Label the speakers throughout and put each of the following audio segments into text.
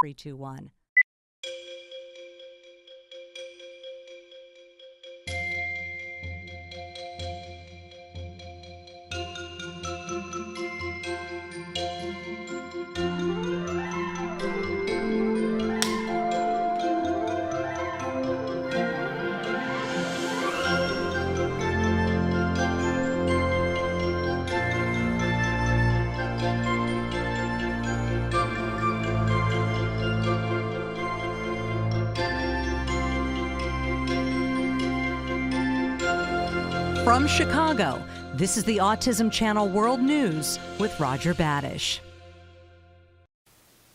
Speaker 1: 321. From Chicago, this is the Autism Channel World News with Roger Badish.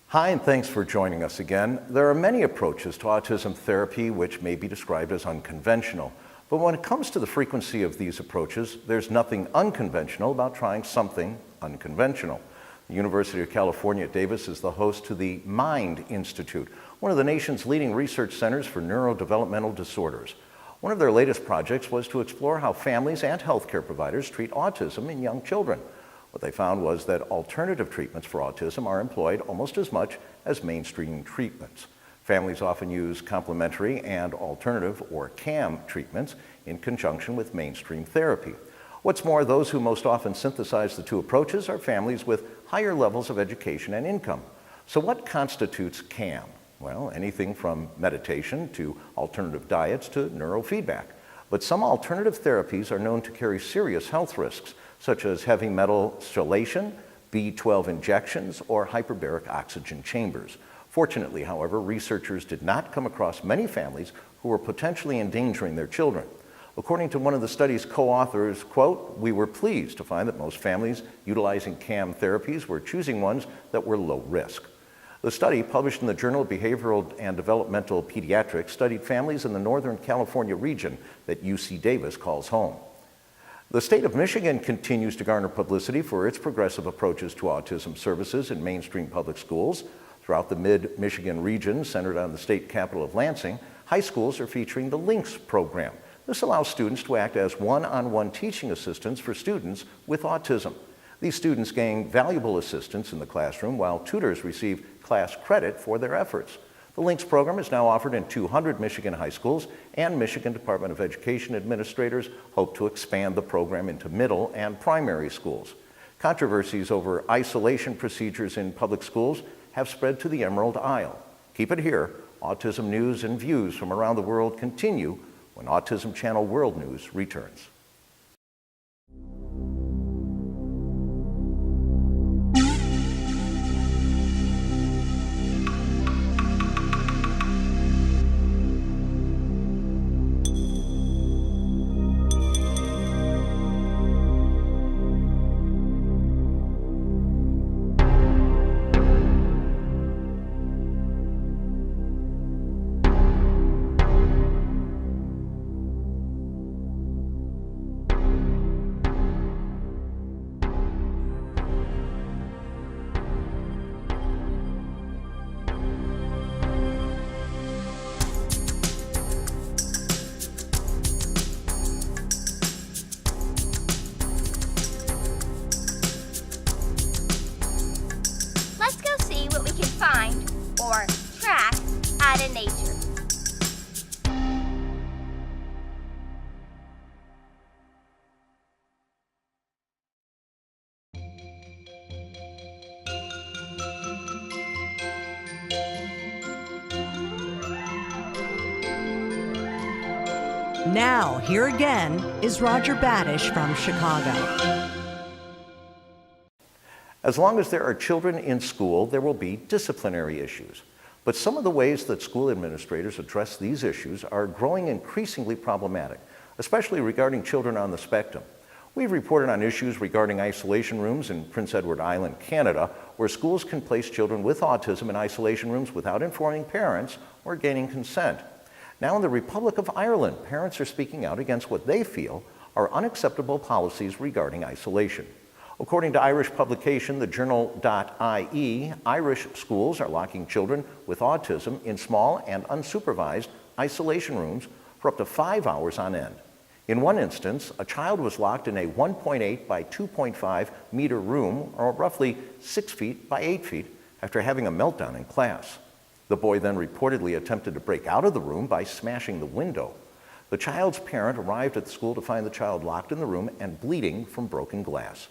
Speaker 2: Hi, and thanks for joining us again. There are many approaches to autism therapy which may be described as unconventional. But when it comes to the frequency of these approaches, there's nothing unconventional about trying something unconventional. The University of California at Davis is the host to the MIND Institute, one of the nation's leading research centers for neurodevelopmental disorders. One of their latest projects was to explore how families and healthcare providers treat autism in young children. What they found was that alternative treatments for autism are employed almost as much as mainstream treatments. Families often use complementary and alternative, or CAM, treatments in conjunction with mainstream therapy. What's more, those who most often synthesize the two approaches are families with higher levels of education and income. So what constitutes CAM? Well, anything from meditation to alternative diets to neurofeedback. But some alternative therapies are known to carry serious health risks, such as heavy metal chelation, B12 injections, or hyperbaric oxygen chambers. Fortunately, however, researchers did not come across many families who were potentially endangering their children. According to one of the study's co-authors, quote, "We were pleased to find that most families utilizing CAM therapies were choosing ones that were low risk." The study, published in the Journal of Behavioral and Developmental Pediatrics, studied families in the Northern California region that UC Davis calls home. The state of Michigan continues to garner publicity for its progressive approaches to autism services in mainstream public schools. Throughout the mid-Michigan region, centered on the state capital of Lansing, high schools are featuring the LINKS program. This allows students to act as one-on-one teaching assistants for students with autism. These students gain valuable assistance in the classroom while tutors receive class credit for their efforts. The LINKS program is now offered in 200 Michigan high schools, and Michigan Department of Education administrators hope to expand the program into middle and primary schools. Controversies over isolation procedures in public schools have spread to the Emerald Isle. Keep it here. Autism news and views from around the world continue when Autism Channel World News returns.
Speaker 3: Or track out of nature.
Speaker 1: Now, here again is Roger Badish from Chicago.
Speaker 2: As long as there are children in school, there will be disciplinary issues. But some of the ways that school administrators address these issues are growing increasingly problematic, especially regarding children on the spectrum. We've reported on issues regarding isolation rooms in Prince Edward Island, Canada, where schools can place children with autism in isolation rooms without informing parents or gaining consent. Now in the Republic of Ireland, parents are speaking out against what they feel are unacceptable policies regarding isolation. According to Irish publication, the journal.ie, Irish schools are locking children with autism in small and unsupervised isolation rooms for up to 5 hours on end. In one instance, a child was locked in a 1.8 by 2.5 meter room, or roughly 6 feet by 8 feet, after having a meltdown in class. The boy then reportedly attempted to break out of the room by smashing the window. The child's parent arrived at the school to find the child locked in the room and bleeding from broken glass.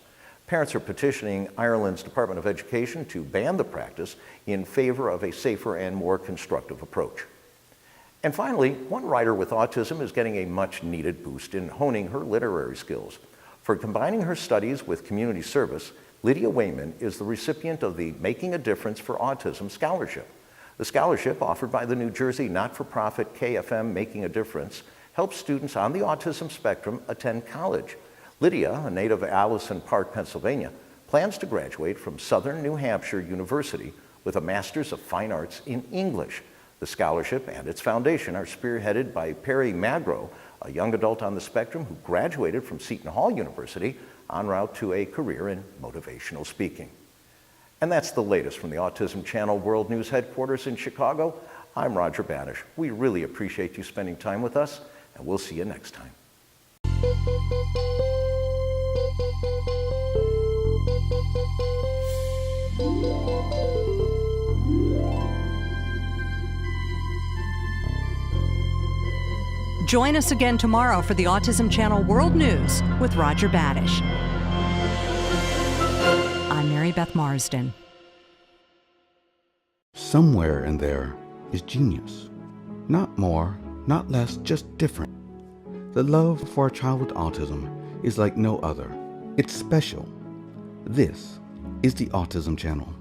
Speaker 2: Parents are petitioning Ireland's Department of Education to ban the practice in favor of a safer and more constructive approach. And finally, one writer with autism is getting a much-needed boost in honing her literary skills. For combining her studies with community service, Lydia Wayman is the recipient of the Making a Difference for Autism Scholarship. The scholarship, offered by the New Jersey not-for-profit KFM Making a Difference, helps students on the autism spectrum attend college. Lydia, a native of Allison Park, Pennsylvania, plans to graduate from Southern New Hampshire University with a Master's of Fine Arts in English. The scholarship and its foundation are spearheaded by Perry Magro, a young adult on the spectrum who graduated from Seton Hall University en route to a career in motivational speaking. And that's the latest from the Autism Channel World News headquarters in Chicago. I'm Roger Banish. We really appreciate you spending time with us, and we'll see you next time.
Speaker 1: Join us again tomorrow for the Autism Channel World News with Roger Badish. I'm Mary Beth Marsden.
Speaker 4: Somewhere in there is genius. Not more, not less, just different. The love for a child with autism is like no other. It's special. This is the Autism Channel.